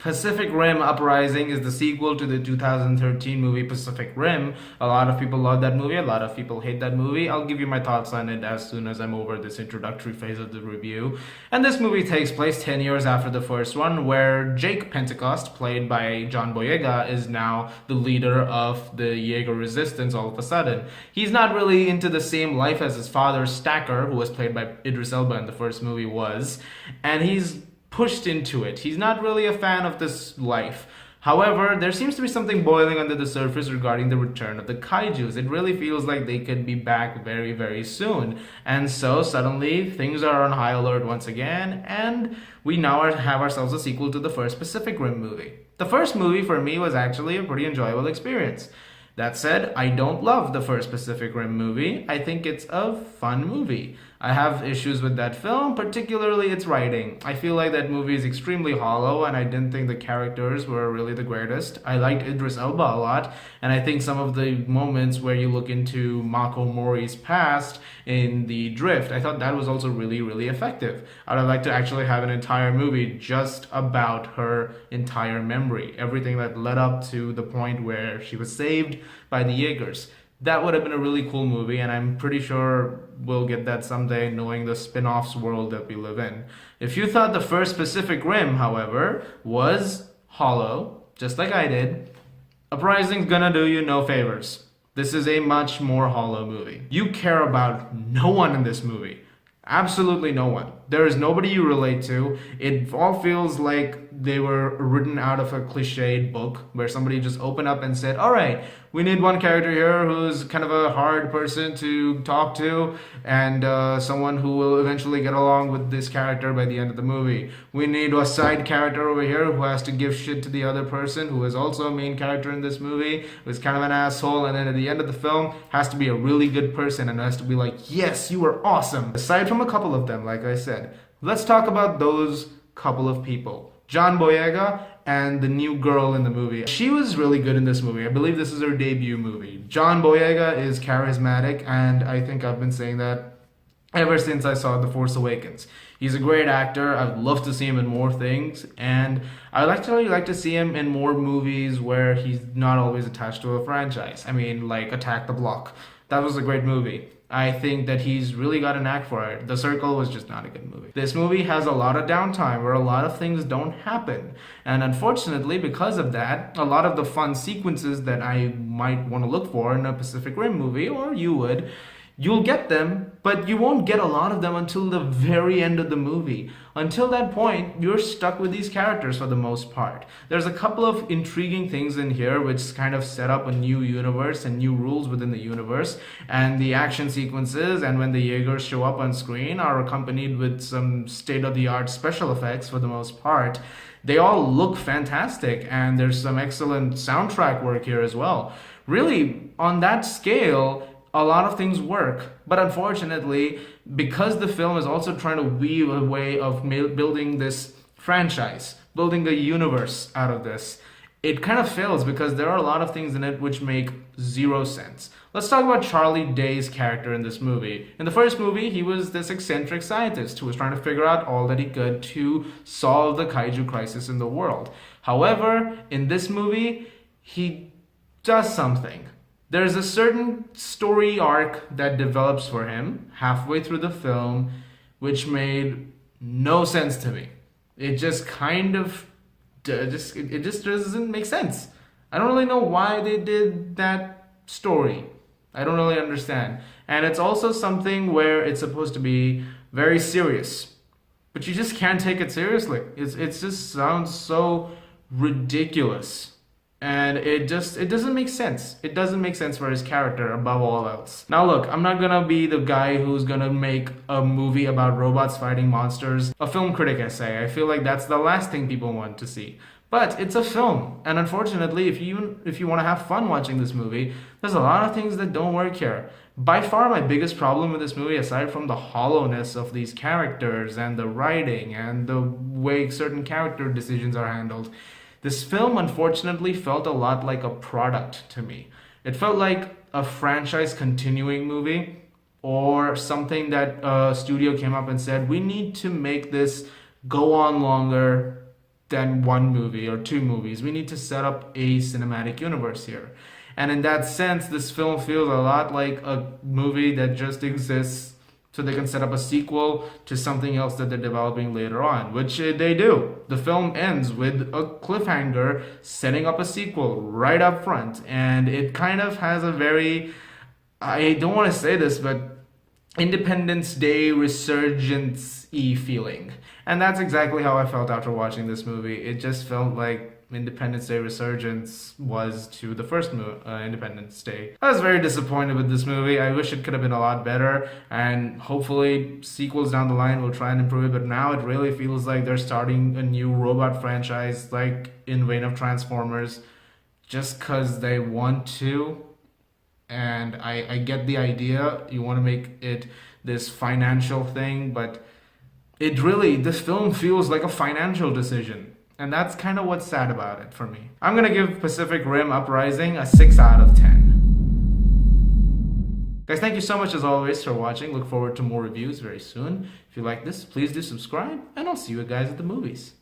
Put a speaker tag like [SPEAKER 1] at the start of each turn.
[SPEAKER 1] Pacific Rim Uprising is the sequel to the 2013 movie Pacific Rim. A lot of people love that movie, a lot of people hate that movie. I'll give you my thoughts on it as soon as I'm over this introductory phase of the review. And this movie takes place 10 years after the first one, where Jake Pentecost, played by John Boyega, is now the leader of the Jaeger resistance all of a sudden. He's not really into the same life as his father, Stacker, who was played by Idris Elba in the first movie, was. And he's pushed into it. He's not really a fan of this life. However, there seems to be something boiling under the surface regarding the return of the kaijus. It really feels like they could be back very, very soon. And so suddenly things are on high alert once again, and we now have ourselves a sequel to the first Pacific Rim movie. The first movie for me was actually a pretty enjoyable experience. That said, I don't love the first Pacific Rim movie. I think it's a fun movie. I have issues with that film, particularly its writing. I feel like that movie is extremely hollow, and I didn't think the characters were really the greatest. I liked Idris Elba a lot, and I think some of the moments where you look into Mako Mori's past in The Drift, I thought that was also really, really effective. I would like to actually have an entire movie just about her entire memory, everything that led up to the point where she was saved by the Jaegers. That would have been a really cool movie, and I'm pretty sure we'll get that someday, knowing the spin-offs world that we live in. If you thought the first Pacific Rim, however, was hollow, just like I did, Uprising's gonna do you no favors. This is a much more hollow movie. You care about no one in this movie. Absolutely no one. There is nobody you relate to. It all feels like they were written out of a cliched book where somebody just opened up and said, all right, we need one character here who's kind of a hard person to talk to, and someone who will eventually get along with this character by the end of the movie. We need a side character over here who has to give shit to the other person, who is also a main character in this movie, who's kind of an asshole, and then at the end of the film has to be a really good person and has to be like, yes, you were awesome. Aside from a couple of them, like I said, let's talk about those couple of people. John Boyega and the new girl in the movie. She was really good in this movie. I believe this is her debut movie. John Boyega is charismatic, and I think I've been saying that ever since I saw The Force Awakens. He's a great actor. I'd love to see him in more things, and I'd actually like to see him in more movies where he's not always attached to a franchise. I mean, like Attack the Block. That was a great movie. I think that he's really got a knack for it. The Circle was just not a good movie. This movie has a lot of downtime where a lot of things don't happen. And unfortunately, because of that, a lot of the fun sequences that I might want to look for in a Pacific Rim movie, or you would, you'll get them, but you won't get a lot of them until the very end of the movie. Until that point, you're stuck with these characters for the most part. There's a couple of intriguing things in here which kind of set up a new universe and new rules within the universe. And the action sequences and when the Jaegers show up on screen are accompanied with some state-of-the-art special effects for the most part. They all look fantastic, and there's some excellent soundtrack work here as well. Really, on that scale, a lot of things work, but unfortunately, because the film is also trying to weave a way of building this franchise, building a universe out of this, it kind of fails because there are a lot of things in it which make zero sense. Let's talk about Charlie Day's character in this movie. In the first movie, he was this eccentric scientist who was trying to figure out all that he could to solve the kaiju crisis in the world. However, in this movie, he does something. There's a certain story arc that develops for him halfway through the film, which made no sense to me. It just kind of, it just doesn't make sense. I don't really know why they did that story. I don't really understand. And it's also something where it's supposed to be very serious, but you just can't take it seriously. It just sounds so ridiculous. And it doesn't make sense. It doesn't make sense for his character above all else. Now look, I'm not gonna be the guy who's gonna make a movie about robots fighting monsters, a film critic essay. I feel like that's the last thing people want to see. But it's a film, and unfortunately, if you want to have fun watching this movie, there's a lot of things that don't work here. By far, my biggest problem with this movie, aside from the hollowness of these characters and the writing and the way certain character decisions are handled, this film unfortunately felt a lot like a product to me. It felt like a franchise continuing movie, or something that a studio came up and said, we need to make this go on longer than one movie or two movies. We need to set up a cinematic universe here. And in that sense, this film feels a lot like a movie that just exists so they can set up a sequel to something else that they're developing later on, which they do. The film ends with a cliffhanger setting up a sequel right up front. And it kind of has a very, I don't want to say this, but Independence Day resurgence-y feeling. And that's exactly how I felt after watching this movie. It just felt like Independence Day resurgence was to the first Independence Day. I was very disappointed with this movie. I wish it could have been a lot better, and hopefully sequels down the line will try and improve it, but now it really feels like they're starting a new robot franchise like in vein of Transformers just because they want to. And I get the idea. You want to make it this financial thing, but this film feels like a financial decision. And that's kind of what's sad about it for me. I'm going to give Pacific Rim Uprising a 6 out of 10. Guys, thank you so much as always for watching. Look forward to more reviews very soon. If you like this, please do subscribe, and I'll see you guys at the movies.